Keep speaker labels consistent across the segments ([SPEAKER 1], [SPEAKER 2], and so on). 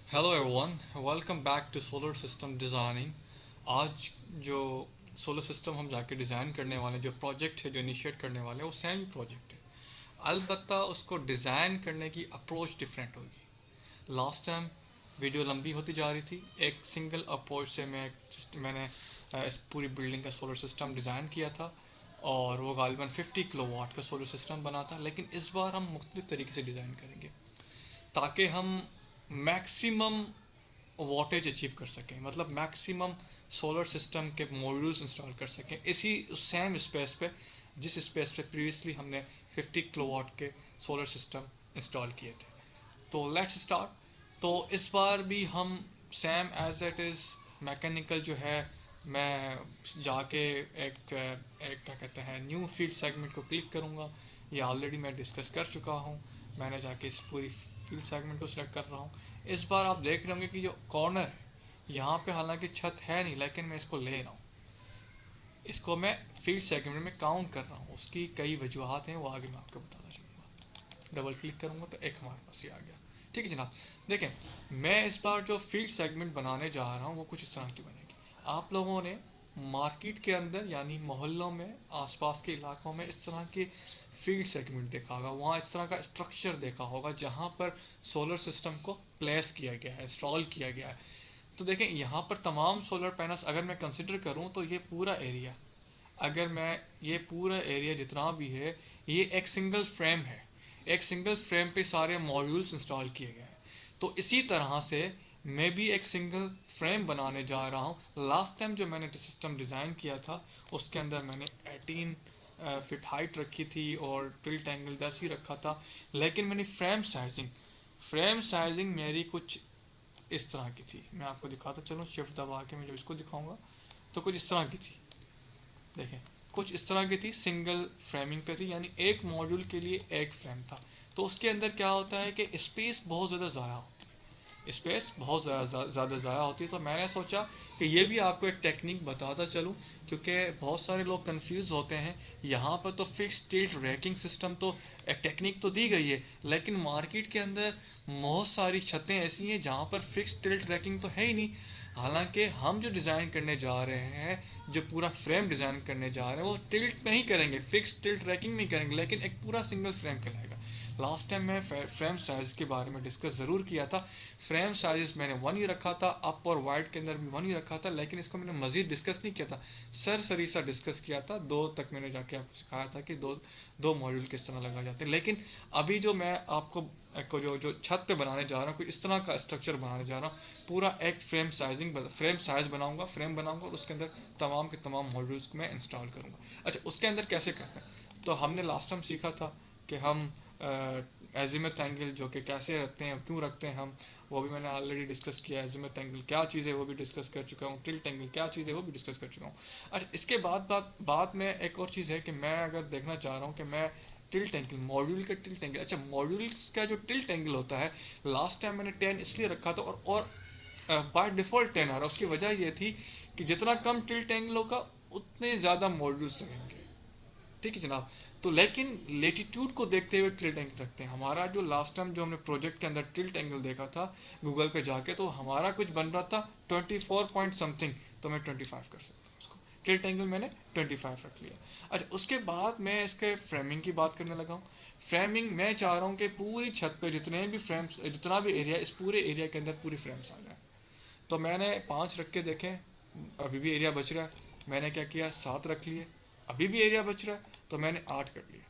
[SPEAKER 1] Hello everyone, welcome back to solar system designing. आज जो solar system हम जाके डिज़ाइन करने वाले, जो प्रोजेक्ट है जो इनिशिएट करने वाले हैं, वो सेम प्रोजेक्ट है। अलबत्ता उसको डिज़ाइन करने की अप्रोच डिफरेंट होगी। लास्ट टाइम वीडियो लंबी होती जा रही थी। एक सिंगल अप्रोच से मैंने इस पूरी बिल्डिंग का सोलर सिस्टम डिज़ाइन किया था और वो गालिबन 50 किलोवाट का सोलर सिस्टम बना था। लेकिन इस बार हम मुख्तलिफ तरीके से डिज़ाइन करेंगे ताकि हम मैक्सिमम वोल्टेज अचीव कर सकें, मतलब मैक्सिमम सोलर सिस्टम के मॉड्यूल्स इंस्टॉल कर सकें इसी सेम स्पेस पे जिस स्पेस पे प्रीवियसली हमने 50 किलोवाट के सोलर सिस्टम इंस्टॉल किए थे। तो लेट्स स्टार्ट। तो इस बार भी हम same as it is mechanical जो है, मैं जाके एक क्या कहते हैं न्यू फील्ड सेगमेंट को क्लिक करूँगा। ये ऑलरेडी मैं डिस्कस कर चुका हूँ। मैंने जाके इस पूरी फील्ड सेगमेंट को सिलेक्ट कर रहा हूँ। इस बार आप देख रहे होंगे कि जो कॉर्नर है यहाँ पे हालांकि छत है नहीं, लेकिन मैं इसको ले रहा हूँ। इसको मैं फील्ड सेगमेंट में काउंट कर रहा हूँ। उसकी कई वजूहत हैं, वो आगे मैं आपको बताता चलूँगा। डबल क्लिक करूँगा तो एक हमारे पास ये आ गया। ठीक है जनाब, देखें मैं इस बार जो फील्ड सेगमेंट बनाने जा रहा हूँ वो कुछ इस तरह की बनेगी। आप लोगों ने मार्केट के अंदर यानी मोहल्लों में, आसपास के इलाकों में इस तरह के फील्ड सेगमेंट देखा होगा, वहाँ इस तरह का स्ट्रक्चर देखा होगा जहाँ पर सोलर सिस्टम को प्लेस किया गया है, इंस्टॉल किया गया है। तो देखें यहाँ पर तमाम सोलर पैनल्स अगर मैं कंसिडर करूँ तो ये पूरा एरिया, अगर मैं ये पूरा एरिया जितना भी है, ये एक सिंगल फ्रेम है। एक सिंगल फ्रेम पे सारे मॉड्यूल्स इंस्टॉल किए गए हैं। तो इसी तरह से मैं भी एक सिंगल फ्रेम बनाने जा रहा हूँ। लास्ट टाइम जो मैंने सिस्टम डिज़ाइन किया था उसके अंदर मैंने 18 फिट हाइट रखी थी और टिल्ट एंगल 10 ही रखा था। लेकिन मैंने फ्रेम साइजिंग मेरी कुछ इस तरह की थी। मैं आपको दिखाता चलूँ, शिफ्ट दबा के मैं जब इसको दिखाऊंगा तो कुछ इस तरह की थी। देखें कुछ इस तरह की थी, सिंगल फ्रेमिंग पे थी, यानी एक मॉड्यूल के लिए एक फ्रेम था। तो उसके अंदर क्या होता है कि स्पेस बहुत ज़्यादा ज़ाया होती है, स्पेस बहुत ज़्यादा ज़ाया होती है। तो मैंने सोचा कि ये भी आपको एक टेक्निक बताता चलूँ, क्योंकि बहुत सारे लोग कंफ्यूज होते हैं। यहाँ पर तो फिक्स टिल्ट रैकिंग सिस्टम तो एक टेक्निक तो दी गई है, लेकिन मार्केट के अंदर बहुत सारी छतें ऐसी हैं जहाँ पर फिक्स टिल्ट रैकिंग तो है ही नहीं। हालांकि हम जो डिज़ाइन करने जा रहे हैं, जो पूरा फ्रेम डिज़ाइन करने जा रहे हैं, वो टिल्ट नहीं करेंगे, फिक्स टिल्ट रैकिंग नहीं करेंगे, लेकिन एक पूरा सिंगल फ्रेम कहलाएगा। लास्ट टाइम मैं फ्रेम साइज के बारे में डिस्कस ज़रूर किया था। फ्रेम साइज मैंने 1 ही रखा था, अप और वाइड के अंदर भी 1 ही रखा था, लेकिन इसको मैंने मज़ीद डिस्कस नहीं किया था। सरी सा डिस्कस किया था। 2 तक मैंने जाके आपको सिखाया था कि दो दो मॉड्यूल किस तरह लगाए जाते हैं। लेकिन अभी जो मैं आपको को जो छत पे बनाने जा रहा हूँ, कुछ इस तरह का स्ट्रक्चर बनाने जा रहा हूँ। पूरा एक फ्रेम साइज बनाऊंगा, फ्रेम बनाऊंगा और उसके अंदर तमाम के तमाम मॉड्यूल्स को मैं इंस्टॉल करूंगा। अच्छा, उसके अंदर कैसे करना है, तो हमने लास्ट टाइम सीखा था कि हम एजिमुथ एंगल जो कि कैसे रखते हैं, क्यों रखते हैं हम, वो भी मैंने ऑलरेडी डिस्कस किया। एजिमुथ एंगल क्या चीज़ है वो भी डिस्कस कर चुका हूँ। टिल्ट एंगल क्या चीज़ है वो भी डिस्कस कर चुका हूँ। अच्छा, इसके बाद में एक और चीज़ है कि मैं अगर देखना चाह रहा हूँ कि मैं टिल्ट एंगल, मॉड्यूल का टिल्ट एंगल, अच्छा मॉड्यूल्स का जो टिल्ट एंगल होता है, लास्ट टाइम मैंने 10 इसलिए रखा था और बाय डिफ़ॉल्ट 10 आ रहा है। उसकी वजह ये थी कि जितना कम टिल्ट एंगल होगा उतने ज़्यादा मॉड्यूल्स लगेंगे। ठीक है जनाब। तो लेकिन लेटीट्यूड को देखते हुए टिल्ट एंगल रखते हैं। हमारा जो लास्ट टाइम जो हमने प्रोजेक्ट के अंदर टिल्ट एंगल देखा था गूगल पे जाके, तो हमारा कुछ बन रहा था 24 पॉइंट समथिंग, तो मैं 25 कर सकता हूँ उसको। टिल्ट एंगल मैंने 25 रख लिया। अच्छा, उसके बाद मैं इसके फ्रेमिंग की बात करने लगा हूँ। फ्रेमिंग मैं चाह रहा हूँ कि पूरी छत पे जितने भी फ्रेम्स, जितना भी एरिया, इस पूरे एरिया के अंदर पूरी फ्रेम्स आ जाए। तो मैंने 5 रख के देखे, अभी भी एरिया बच रहा है। मैंने क्या किया, 7 रख लिए, अभी भी एरिया बच रहा है, तो मैंने 8 कर लिया।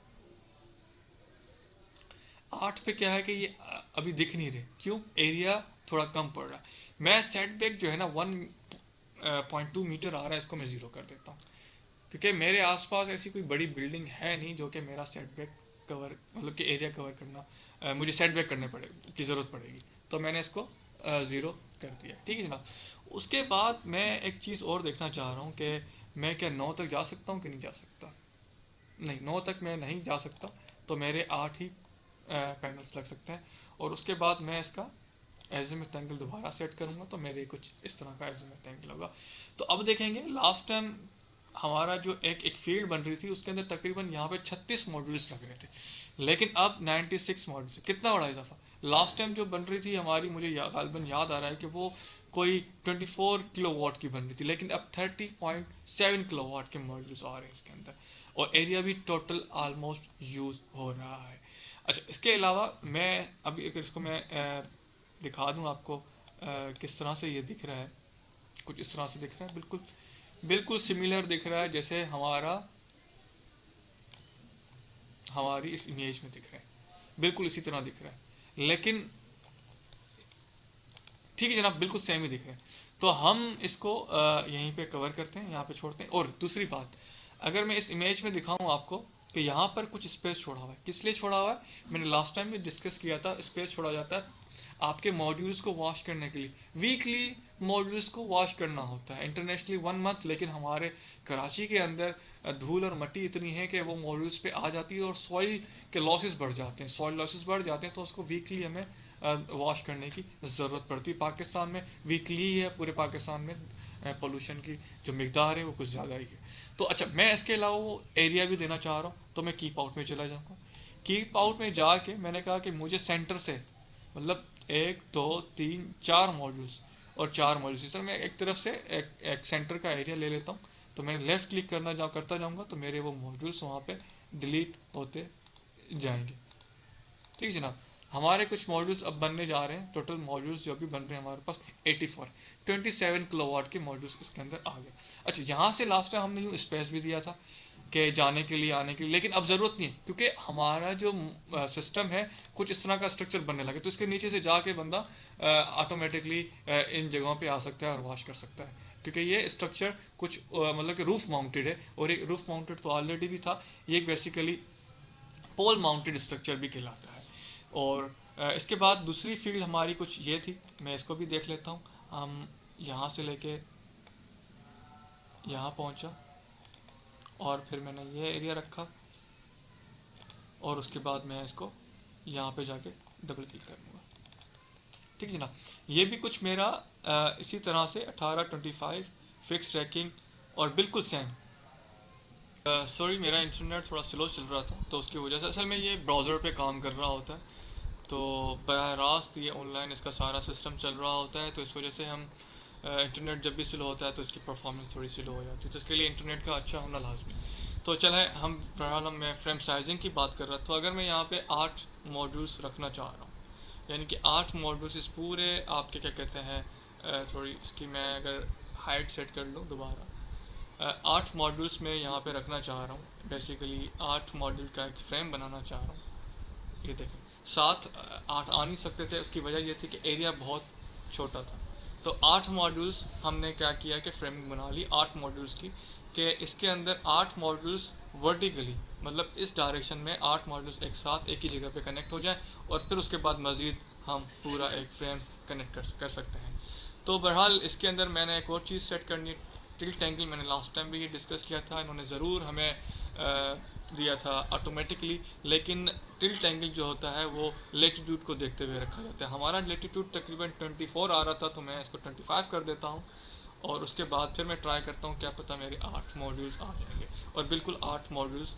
[SPEAKER 1] 8 पे क्या है कि ये अभी दिख नहीं रहे, क्यों, एरिया थोड़ा कम पड़ रहा है। मैं सेटबैक जो है ना 1.2 मीटर आ रहा है, इसको मैं ज़ीरो कर देता हूँ, क्योंकि मेरे आसपास ऐसी कोई बड़ी बिल्डिंग है नहीं जो कि मेरा सेटबैक कवर, मतलब कि एरिया कवर करना, मुझे सेटबैक करने पड़े की ज़रूरत पड़ेगी। तो मैंने इसको ज़ीरो कर दिया। ठीक है जनाब। उसके बाद मैं एक चीज़ और देखना चाह रहा हूँ कि मैं क्या 9 तक जा सकता हूँ कि नहीं जा सकता। नहीं, 9 तक मैं नहीं जा सकता, तो मेरे 8 ही पैनल्स लग सकते हैं। और उसके बाद मैं इसका एजिमुथ एंगल दोबारा सेट करूँगा, तो मेरे कुछ इस तरह का एजिमुथ एंगल होगा। तो अब देखेंगे, लास्ट टाइम हमारा जो एक फील्ड बन रही थी उसके अंदर तकरीबन यहाँ पे 36 मॉड्यूल्स लग रहे थे, लेकिन अब 96 मॉड्यूल्स। कितना बड़ा इजाफा, लास्ट टाइम जो बन रही थी हमारी, मुझे गालिबन याद आ रहा है कि वो कोई 24 किलोवाट की बन रही थी, लेकिन अब 30.7 किलोवाट के मॉड्यूल्स आ रहे हैं इसके अंदर, और एरिया भी टोटल ऑलमोस्ट यूज हो रहा है। अच्छा, इसके अलावा मैं अभी अगर इसको मैं दिखा दूं आपको किस तरह से ये दिख रहा है, कुछ इस तरह से दिख रहा है, बिल्कुल बिल्कुल सिमिलर दिख रहा है जैसे हमारी इस इमेज में दिख रहा है, बिल्कुल इसी तरह दिख रहा है, लेकिन ठीक है जनाब, बिल्कुल सेम ही दिख रहे हैं। तो हम इसको यहीं पे कवर करते हैं, यहाँ पे छोड़ते हैं। और दूसरी बात, अगर मैं इस इमेज में दिखाऊं आपको कि यहाँ पर कुछ स्पेस छोड़ा हुआ है, किस लिए छोड़ा हुआ है, मैंने लास्ट टाइम भी डिस्कस किया था। स्पेस छोड़ा जाता है आपके मॉड्यूल्स को वॉश करने के लिए, वीकली मॉड्यूल्स को वॉश करना होता है, इंटरनेशनली 1 मंथ, लेकिन हमारे कराची के अंदर धूल और मट्टी इतनी है कि वो मॉड्यूल्स पे आ जाती है और सॉइल के लॉसेस बढ़ जाते हैं, सॉइल लॉसेस बढ़ जाते हैं, तो उसको वीकली हमें वॉश करने की ज़रूरत पड़ती है। पाकिस्तान में वीकली ही है, पूरे पाकिस्तान में पोल्यूशन की जो मकदार है वो कुछ ज़्यादा ही है। तो अच्छा, मैं इसके अलावा वो एरिया भी देना चाह रहा हूँ, तो मैं कीप आउट में चला जाऊँगा। कीप आउट में जाके मैंने कहा कि मुझे सेंटर से, मतलब 1 2 3 4 मॉड्यूल्स और 4 मॉड्यूल्स, इस तरह मैं एक तरफ से एक सेंटर का एरिया ले लेता हूँ। तो मैं लेफ़्ट क्लिक करता जाऊँगा तो मेरे वो मॉड्यूल्स वहाँ पे डिलीट होते जाएंगे। ठीक है जनाब, हमारे कुछ मॉड्यूल्स अब बनने जा रहे हैं। टोटल मॉड्यूल्स जो भी बन रहे हैं हमारे पास 84, 27 किलोवाट के मॉड्यूल्स इसके अंदर आ गए। अच्छा, यहाँ से लास्ट टाइम हमने यूँ स्पेस भी दिया था कि जाने के लिए, आने के लिए, लेकिन अब ज़रूरत नहीं है, क्योंकि हमारा जो सिस्टम है कुछ इस तरह का स्ट्रक्चर बनने लगे, तो इसके नीचे से जाके बंदा ऑटोमेटिकली इन जगहों पे आ सकता है और वॉश कर सकता है, क्योंकि ये स्ट्रक्चर कुछ मतलब कि रूफ माउंटेड है, और एक रूफ माउंटेड तो ऑलरेडी भी था, ये एक बेसिकली पोल माउंटेड स्ट्रक्चर भी कहलाता है। और इसके बाद दूसरी फील्ड हमारी कुछ ये थी, मैं इसको भी देख लेता हूँ। हम यहाँ से लेके यहाँ पहुँचा, और फिर मैंने ये एरिया रखा, और उसके बाद मैं इसको यहाँ पे जाके डबल क्लिक करूँगा। ठीक है जनाब, ये भी कुछ मेरा इसी तरह से 1825 फिक्स रैकिंग और बिल्कुल सेम। सॉरी, मेरा इंटरनेट थोड़ा स्लो चल रहा था, तो उसकी वजह से, असल में ये ब्राउज़र पे काम कर रहा होता है, तो बराह रास्त ये ऑनलाइन इसका सारा सिस्टम चल रहा होता है, तो इस वजह से हम इंटरनेट जब भी स्लो होता है तो इसकी परफॉर्मेंस थोड़ी स्लो हो जाती है, तो इसके लिए इंटरनेट का अच्छा होना लाजमी। तो चले हम बहरहाल मैं फ्रेम साइजिंग की बात कर रहा था। तो अगर मैं यहाँ पे 8 मॉड्यूल्स रखना चाह रहा हूँ, यानी कि 8 मॉड्यूल्स इस पूरे आपके क्या कहते हैं, थोड़ी इसकी मैं अगर हाइट सेट कर लूँ दोबारा, 8 मॉड्यूल्स में यहाँ पे रखना चाह रहा हूँ। बेसिकली 8 मॉड्यूल का एक फ्रेम बनाना चाह रहा हूँ। ये देखें, 7 8 आ नहीं सकते थे, उसकी वजह ये थी कि एरिया बहुत छोटा था। तो 8 मॉड्यूल्स हमने क्या किया कि फ्रेमिंग बना ली 8 मॉड्यूल्स की, कि इसके अंदर 8 मॉड्यूल्स वर्टिकली, मतलब इस डायरेक्शन में 8 मॉड्यूल्स एक साथ एक ही जगह पे कनेक्ट हो जाएं, और फिर उसके बाद मज़ीद हम पूरा एक फ्रेम कनेक्ट कर सकते हैं। तो बहरहाल इसके अंदर मैंने एक और चीज़ सेट करनी है, टिल्ट एंगल। मैंने लास्ट टाइम भी ये डिस्कस किया था, इन्होंने ज़रूर हमें दिया था ऑटोमेटिकली, लेकिन टिल्ट एंगल जो होता है वो लेटीट्यूड को देखते हुए रखा जाता है। हमारा लेटीट्यूड तकरीबन 24 आ रहा था, तो मैं इसको 25 कर देता हूँ, और उसके बाद फिर मैं ट्राई करता हूँ, क्या पता मेरे 8 मॉड्यूल्स आ जाएंगे, और बिल्कुल 8 मॉड्यूल्स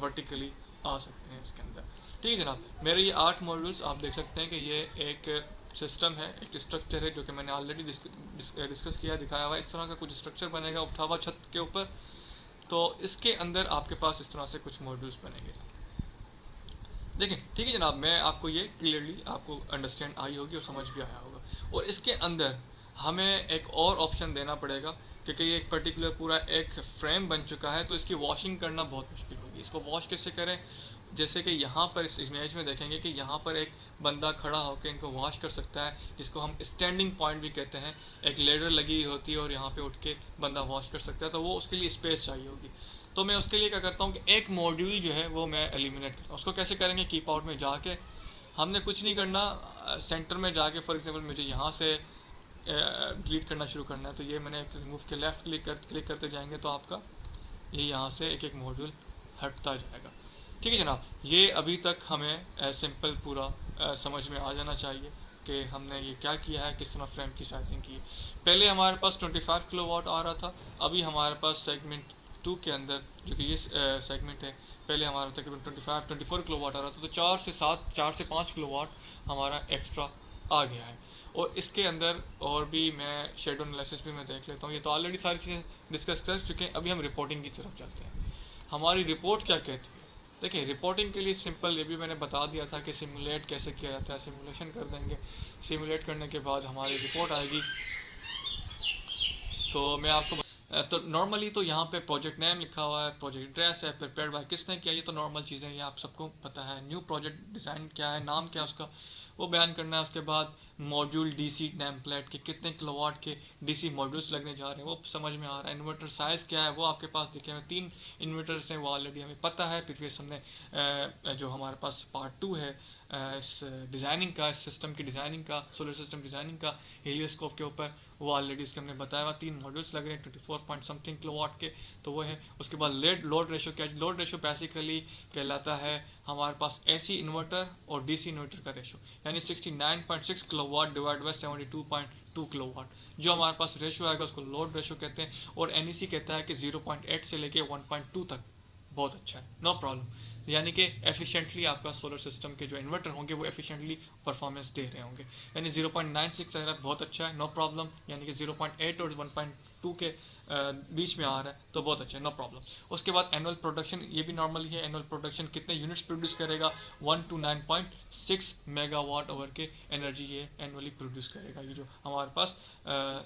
[SPEAKER 1] वर्टिकली आ सकते हैं इसके अंदर। ठीक है जनाब, मेरे ये 8 मॉड्यूल्स आप देख सकते हैं कि ये एक सिस्टम है, एक स्ट्रक्चर है, जो कि मैंने ऑलरेडी डिस्कस किया, दिखाया हुआ। इस तरह का कुछ स्ट्रक्चर बनेगा उठा हुआ छत के ऊपर, तो इसके अंदर आपके पास इस तरह से कुछ मॉड्यूल्स बनेंगे। देखें, ठीक है जनाब, मैं आपको ये क्लियरली आपको अंडरस्टैंड आई होगी और समझ भी आया होगा। और इसके अंदर हमें एक और ऑप्शन देना पड़ेगा, क्योंकि ये एक पर्टिकुलर पूरा एक फ्रेम बन चुका है, तो इसकी वॉशिंग करना बहुत मुश्किल होगी। इसको वॉश कैसे करें, जैसे कि यहाँ पर इस इमेज में देखेंगे कि यहाँ पर एक बंदा खड़ा होकर इनको वॉश कर सकता है, जिसको हम स्टैंडिंग पॉइंट भी कहते हैं। एक लेडर लगी होती है और यहाँ पे उठ के बंदा वॉश कर सकता है, तो वो उसके लिए स्पेस चाहिए होगी। तो मैं उसके लिए क्या करता हूँ कि एक मॉड्यूल जो है वो मैं एलिमिनेट करता हूँ। उसको कैसे करेंगे, कीप आउट में जाके हमने कुछ नहीं करना, सेंटर में जाके फॉर एग्जांपल मुझे यहाँ से डिलीट करना शुरू करना है, तो ये मैंने रिमूव के लेफ़्ट क्लिक करते जाएंगे तो आपका ये यहाँ से एक एक मॉड्यूल हटता जाएगा। ठीक है जनाब, ये अभी तक हमें सिंपल पूरा समझ में आ जाना चाहिए कि हमने ये क्या किया है, किस तरह फ्रेम की साइजिंग की है। पहले हमारे पास 25 किलोवाट आ रहा था, अभी हमारे पास सेगमेंट टू के अंदर जो कि ये सेगमेंट है, पहले हमारा तकरीबन 24 किलोवाट आ रहा था, तो 4 से 5 किलोवाट हमारा एक्स्ट्रा आ गया है। और इसके अंदर और भी मैं शेडो एनालिसिस भी मैं देख लेता हूँ, ये तो ऑलरेडी सारी चीज़ें डिस्कस कर चुके हैं। अभी हम रिपोर्टिंग की तरफ चलते हैं। हमारी रिपोर्ट क्या कहती है? देखिए, रिपोर्टिंग के लिए सिंपल ये भी मैंने बता दिया था कि सिमुलेट कैसे किया जाता है। सिमुलेशन कर देंगे, सिमुलेट करने के बाद हमारी रिपोर्ट आएगी। तो मैं आपको तो नॉर्मली तो यहाँ पे प्रोजेक्ट नेम लिखा हुआ है, प्रोजेक्ट एड्रेस है, प्रिपेयर्ड बाय किसने किया, ये तो नॉर्मल चीज़ें ये आप सबको पता है। न्यू प्रोजेक्ट डिज़ाइन क्या है, नाम क्या है उसका, वो बयान करना है। उसके बाद मॉड्यूल डीसी नेम प्लेट के कितने किलोवाट के डीसी मॉड्यूल्स लगने जा रहे हैं वो समझ में आ रहा है। इन्वर्टर साइज़ क्या है वो आपके पास दिखे हुए 3 इन्वर्टर्स हैं, वो ऑलरेडी हमें पता है। प्रीवियस हमने जो हमारे पास पार्ट 2 है इस डिज़ाइनिंग का, इस सिस्टम की डिज़ाइनिंग का, सोलर सिस्टम डिज़ाइनिंग का हेलियोस्कोप के ऊपर, वो ऑलरेडी उसके हमने बताया हुआ 3 मॉड्यूल्स लग रहे हैं 24 पॉइंट समथिंग किलोवाट के, तो वो है। उसके बाद लोड रेशो क्या है? लोड रेशो बेसिकली कहलाता है हमारे पास एसी इन्वर्टर और डीसी इन्वर्टर का रेशो, यानी 69.6 किलोवाट डिवाइड बाय 72.2 किलोवाट जो हमारे पास रेशो आएगा उसको लोड रेशो कहते हैं। और एनईसी कहता है कि 0.8 से लेके 1.2 तक बहुत अच्छा है, नो प्रॉब्लम। यानी कि एफिशिएंटली आपका सोलर सिस्टम के जो इन्वर्टर होंगे वो एफिशिएंटली परफॉर्मेंस दे रहे होंगे। यानी 0.96 अगर बहुत अच्छा है, नो प्रॉब्लम। यानी कि 0.8 और 1.2 के बीच में आ रहा है तो बहुत अच्छा है, नो प्रॉब्लम। उसके बाद एनुअल प्रोडक्शन, ये भी नॉर्मल ही है। एनुअल प्रोडक्शन कितने यूनिट्स प्रोड्यूस करेगा? 1 to 9.6 मेगावाट आवर के एनर्जी ये एनुअली प्रोड्यूस करेगा, ये जो हमारे पास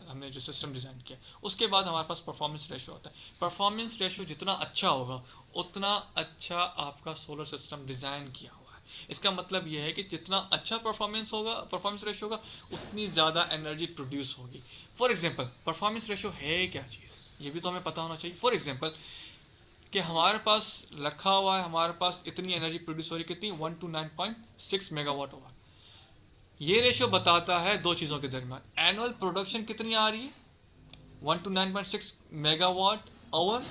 [SPEAKER 1] हमने जो सिस्टम डिज़ाइन किया। उसके बाद हमारे पास परफॉर्मेंस रेशो होता है। परफॉर्मेंस रेशो जितना अच्छा होगा उतना अच्छा आपका सोलर सिस्टम डिज़ाइन किया हुआ है। इसका मतलब यह है कि जितना अच्छा परफॉर्मेंस होगा, परफॉर्मेंस रेशो होगा, उतनी ज़्यादा एनर्जी प्रोड्यूस होगी। फॉर एग्जांपल, परफॉर्मेंस रेशो है क्या चीज़, ये भी तो हमें पता होना चाहिए। फॉर एग्जांपल कि हमारे पास रखा हुआ है, हमारे पास इतनी एनर्जी प्रोड्यूस हो रही, कितनी? 1 to 9.6 मेगावाट आवर। ये रेशो बताता है दो चीज़ों के दरमियान, एनुअल प्रोडक्शन कितनी आ रही है 1 to 9.6 megawatt hour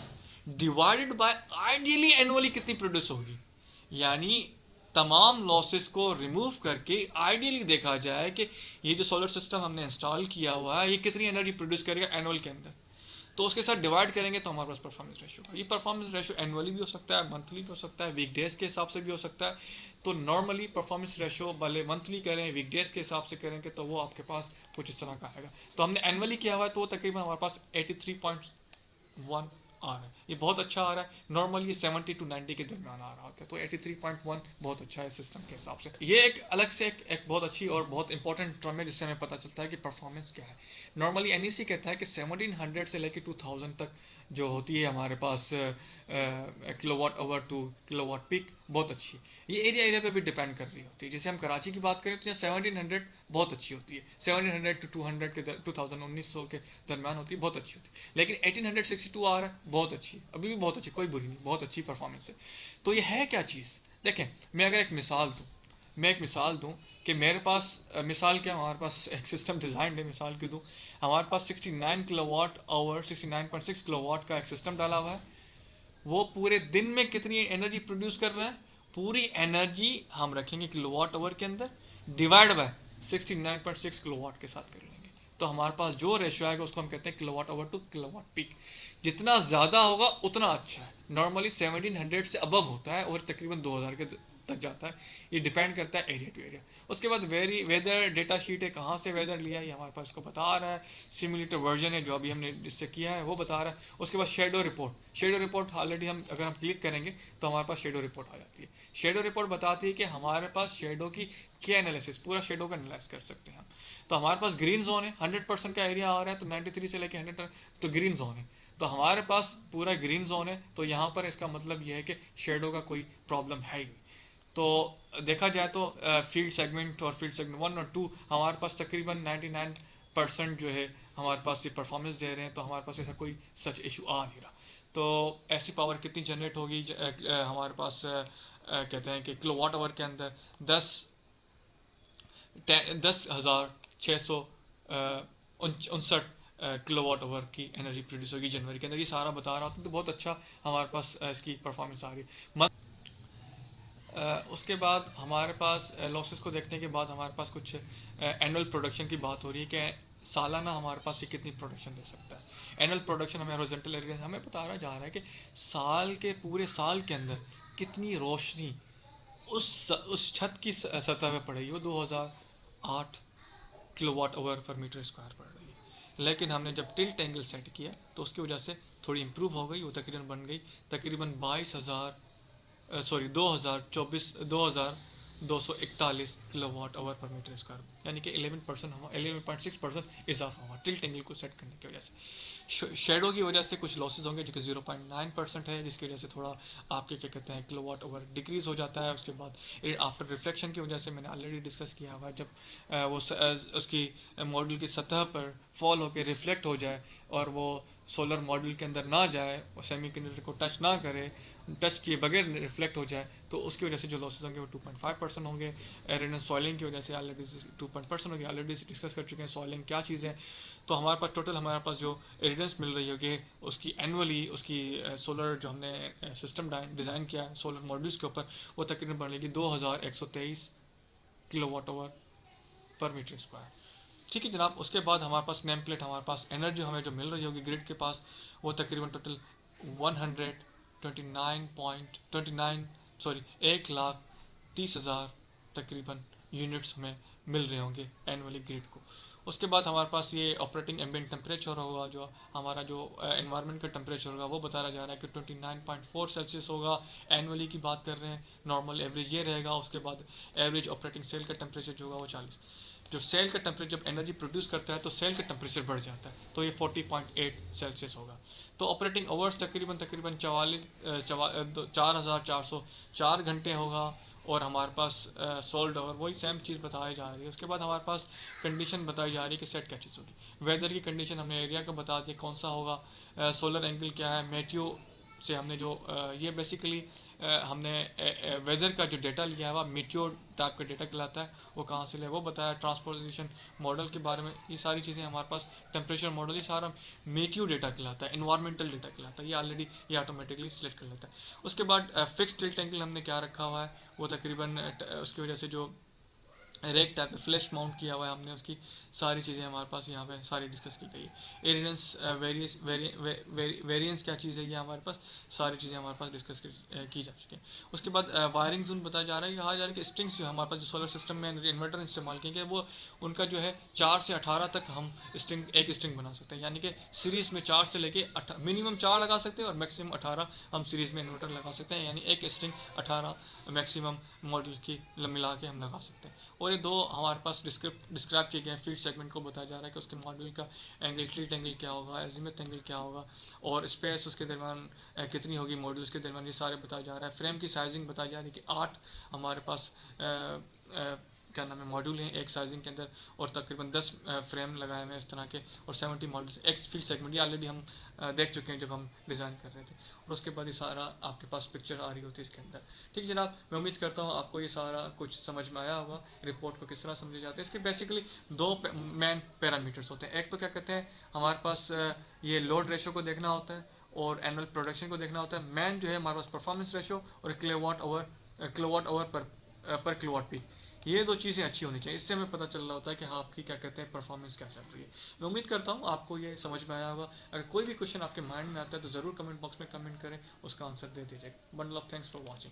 [SPEAKER 1] divided by ideally annually कितनी प्रोड्यूस होगी। यानी तमाम लॉसेस को रिमूव करके आइडियली देखा जाए कि ये जो सोलर सिस्टम हमने इंस्टॉल किया हुआ है ये कितनी एनर्जी प्रोड्यूस करेगा एनुअल के अंदर, तो उसके साथ डिवाइड करेंगे तो हमारे पास परफॉर्मेंस रेशो होगा। ये परफॉर्मेंस रेशो एनुअली भी हो सकता है, मंथली भी हो सकता है, वीकडेज के हिसाब से भी हो सकता है। तो नॉर्मली परफॉर्मेंस रेशो भले मंथली करें, वीकडेज के हिसाब से करेंगे तो वो आपके पास कुछ इस तरह का आएगा। तो हमने एनुअली किया हुआ है तो तकरीबन हमारे पास 83.1 आ रहा है, ये बहुत अच्छा आ रहा है। नॉर्मल ये 70 to 90 के दरमियान आ रहा होता है, तो 83.1 बहुत अच्छा है सिस्टम के हिसाब से। ये एक अलग से एक बहुत अच्छी और बहुत इंपॉर्टेंट टर्म है जिससे हमें पता चलता है कि परफॉर्मेंस क्या है। नॉर्मली एनईसी कहता है कि 1700 से लेकर 2000 तक जो होती है हमारे पास kilowatt hour to kilowatt peak बहुत अच्छी है। ये एरिया पे भी डिपेंड कर रही होती है। जैसे हम कराची की बात करें तो यहाँ 1700 बहुत अच्छी होती है, 1700 to 200 के 1900 के दरमियान होती है, बहुत अच्छी होती है। लेकिन 1862 आ रहा है, बहुत अच्छी, अभी भी बहुत अच्छी, कोई बुरी नहीं, बहुत अच्छी परफॉर्मेंस है। तो ये है क्या चीज़? देखें, मैं अगर एक मिसाल दूँ कि मेरे पास मिसाल क्या, हमारे पास एक सिस्टम डिज़ाइन है, मिसाल की दूँ, हमारे पास 69 किलोवाट आवर 69.6 किलोवाट का एक सिस्टम डाला हुआ है। वो पूरे दिन में कितनी एनर्जी प्रोड्यूस कर रहा है? पूरी एनर्जी हम रखेंगे किलोवाट आवर के अंदर, डिवाइड बाय 69.6 किलोवाट के साथ कर लेंगे, तो हमारे पास जो रेशियो आएगा उसको हम कहते हैं kilowatt hour to kilowatt peak. जितना ज़्यादा होगा उतना अच्छा है। नॉर्मली 1700 से अबव होता है और तकरीबन 2000 के तक जाता है, ये डिपेंड करता है एरिया टू एरिया। उसके बाद वेदर डेटा शीट है, कहाँ से वेदर लिया है ये हमारे पास को बता रहा है। सिमुलेटर वर्जन है जो अभी हमने इससे किया है वो बता रहा है। उसके बाद शेडो रिपोर्ट ऑलरेडी हम अगर हम क्लिक करेंगे तो हमारे पास शेडो रिपोर्ट आ जाती है। शेडो रिपोर्ट बताती है कि हमारे पास शेडो की क्या एनालिसिस, पूरा शेडो का एनालाइज कर सकते हैं हम। तो हमारे पास ग्रीन जोन है, 100% का एरिया आ रहा है, तो 93 से लेकर 100 तो ग्रीन जोन है, तो हमारे पास पूरा ग्रीन जोन है। तो यहाँ पर इसका मतलब यह है कि शेडो का कोई प्रॉब्लम है ही नहीं। तो देखा जाए तो फील्ड सेगमेंट और फील्ड सेगमेंट 1 और 2 हमारे पास तकरीबन 99% जो है हमारे पास ये परफॉर्मेंस दे रहे हैं, तो हमारे पास ऐसा कोई सच इशू आ नहीं रहा। तो ऐसी पावर कितनी जनरेट होगी हमारे पास कहते हैं कि किलोवाट आवर के अंदर 10,659 किलोवाट आवर की एनर्जी प्रोड्यूस होगी जनवरी के अंदर। ये सारा बता रहा होता तो बहुत अच्छा हमारे पास इसकी परफॉर्मेंस आ रही है। उसके बाद हमारे पास लॉसेस को देखने के बाद हमारे पास कुछ एनुअल प्रोडक्शन की बात हो रही है कि सालाना हमारे पास ये कितनी प्रोडक्शन दे सकता है। एनुअल प्रोडक्शन हमें हॉरिजॉन्टल एरिया हमें बताया जा रहा है कि साल के पूरे साल के अंदर कितनी रोशनी उस छत की सतह पे पड़ेगी, वो 2008 किलोवाट आवर पर मीटर स्क्वायर पड़ रही है। लेकिन हमने जब टिल्ट एंगल सेट किया तो उसकी वजह से थोड़ी इंप्रूव हो गई, वो तकरीबन बन गई तकरीबन 2241 किलोवाट आवर पर मीटर स्क्वायर, यानी कि 11.6% इजाफा हुआ टिल्ट एंगल को सेट करने की वजह से। शेडो की वजह से कुछ लॉसेज होंगे जो कि 0.9% है, जिसकी वजह से थोड़ा आपके क्या कहते हैं किलोवाट आवर डिक्रीज हो जाता है। उसके बाद आफ्टर रिफ्लेक्शन की वजह से मैंने ऑलरेडी डिस्कस किया हुआ है, जब उसकी मॉड्यूल की सतह पर फॉल होकर रिफ्लेक्ट हो जाए और वो सोलर मॉड्यूल के अंदर ना जाए और सेमीकंडक्टर को टच ना करे, टच किए बगैर रिफ्लेक्ट हो जाए, तो उसकी वजह से जो लॉसेज होंगे वो 2.5% होंगे। एरिडनेस सॉइलिंग की वजह से ऑलरेडी 2% होगी, ऑलरेडी डिस्कस कर चुके हैं सॉइलिंग क्या चीज़ है। तो हमारे पास टोटल हमारे पास जो एरिडनेस मिल रही होगी उसकी एनुअली उसकी सोलर जो हमने सिस्टम डिज़ाइन किया है सोलर मॉड्यूल्स के ऊपर, वो तकरीबन बनेगी 2123 किलोवाट आवर पर मीटर स्क्वायर। ठीक है जनाब। उसके बाद हमारे पास नेम प्लेट, हमारे पास एनर्जी हमें जो मिल रही होगी ग्रिड के पास, वो तकरीबन टोटल 1,30,000 तकरीबन यूनिट्स हमें मिल रहे होंगे एनुअली ग्रिड को। उसके बाद हमारे पास ये ऑपरेटिंग एम्बिएंट टेम्परेचर होगा, जो हमारा जो एनवायरनमेंट का टेम्परेचर होगा वो बताया जा रहा है कि 29.4 सेल्सियस होगा। एनुअली की बात कर रहे हैं, नॉर्मल एवरेज ये रहेगा। उसके बाद एवरेज ऑपरेटिंग सेल का टेम्परेचर जो होगा वो 40। जो सेल का टेम्परेचर जब एनर्जी प्रोड्यूस करता है तो सेल का टेम्परेचर बढ़ जाता है, तो ये 40.8 सेल्सियस होगा। तो ऑपरेटिंग आवर्स तकरीबन 4,404 घंटे होगा। और हमारे पास सोल्ड आवर वही सेम चीज़ बताई जा रही है। उसके बाद हमारे पास कंडीशन बताई जा रही है कि सेट क्या चीज़ होगी। वेदर की कंडीशन हमने एरिया का बता दिया कौन सा होगा, सोलर एंगल क्या है, मेट्यो से हमने जो ये बेसिकली हमने वेदर का जो डेटा लिया है वह मीटियोर टाइप का डेटा कहलाता है, वो कहाँ से लिया वो बताया। ट्रांसपोजिशन मॉडल के बारे में ये सारी चीज़ें हमारे पास, टेम्परेचर मॉडल ये सारा मीटियो डेटा कहलाता है, इन्वायरमेंटल डेटा कहलाता है, ये ऑलरेडी ये ऑटोमेटिकली सिलेक्ट कर लेता है। उसके बाद फिक्स टिल्ट एंगल हमने क्या रखा हुआ है, वो तकरीबन उसकी वजह से जो रेक टाइप फ्लैश माउंट किया हुआ है हमने, उसकी सारी चीज़ें हमारे पास यहाँ पे सारी डिस्कस की गई है। एरियंस वेरियंस क्या चीज़ है, ये हमारे पास सारी चीज़ें हमारे पास डिस्कस की जा चुकी हैं। उसके बाद वायरिंग जोन बताया जा रहा है, कहा जा रहा है कि स्ट्रिंग्स जो हमारे पास जो सोलर सिस्टम में इन्वर्टर इस्तेमाल किए वो उनका जो है 4 से 18 तक हम एक स्ट्रिंग बना सकते हैं, यानी कि सीरीज़ में 4 से लेके मिनिमम 4 लगा सकते हैं और मैक्सिमम 18 हम सीरीज़ में इन्वर्टर लगा सकते हैं, यानी एक स्ट्रिंग 18 मैक्सिमम मॉडल की मिला के हम लगा सकते हैं। और ये दो हमारे पास डिस्क्राइब किए गए फील्ड सेगमेंट को बताया जा रहा है कि उसके मॉडल का एंगल, टिल्ट एंगल क्या होगा, एजिमुथ एंगल क्या होगा, और स्पेस उसके दरमियान कितनी होगी मॉड्यूल्स के दरमियान, ये सारे बताया जा रहा है। फ्रेम की साइजिंग बताई जा रही है कि 8 हमारे पास क्या नाम है मॉड्यूल हैं एक साइजिंग के अंदर, और तकरीबन 10 फ्रेम लगाए हुए हैं इस तरह के, और 70 मॉड्यूल्स एक्स फील्ड सेगमेंट, ये ऑलरेडी हम देख चुके हैं जब हम डिज़ाइन कर रहे थे। और उसके बाद ये सारा आपके पास पिक्चर आ रही होती है इसके अंदर। ठीक जनाब, मैं उम्मीद करता हूँ आपको ये सारा कुछ समझ में आया होगा, रिपोर्ट को किस तरह समझे जाते हैं। इसके बेसिकली दो मेन पैरामीटर्स होते हैं। एक तो क्या कहते हैं हमारे पास ये लोड रेशो को देखना होता है और एनुअल प्रोडक्शन को देखना होता है। मेन जो है हमारे पास परफॉर्मेंस रेशो और किलोवाट आवर पर किलोवाट पीक, ये दो चीज़ें अच्छी होनी चाहिए। इससे हमें पता चल रहा होता है कि हाँ आपकी क्या कहते हैं परफॉर्मेंस क्या चल रही है। मैं उम्मीद करता हूँ आपको ये समझ में आया होगा। अगर कोई भी क्वेश्चन आपके माइंड में आता है तो ज़रूर कमेंट बॉक्स में कमेंट करें, उसका आंसर दे दीजिएगा। Bundle of thanks for watching.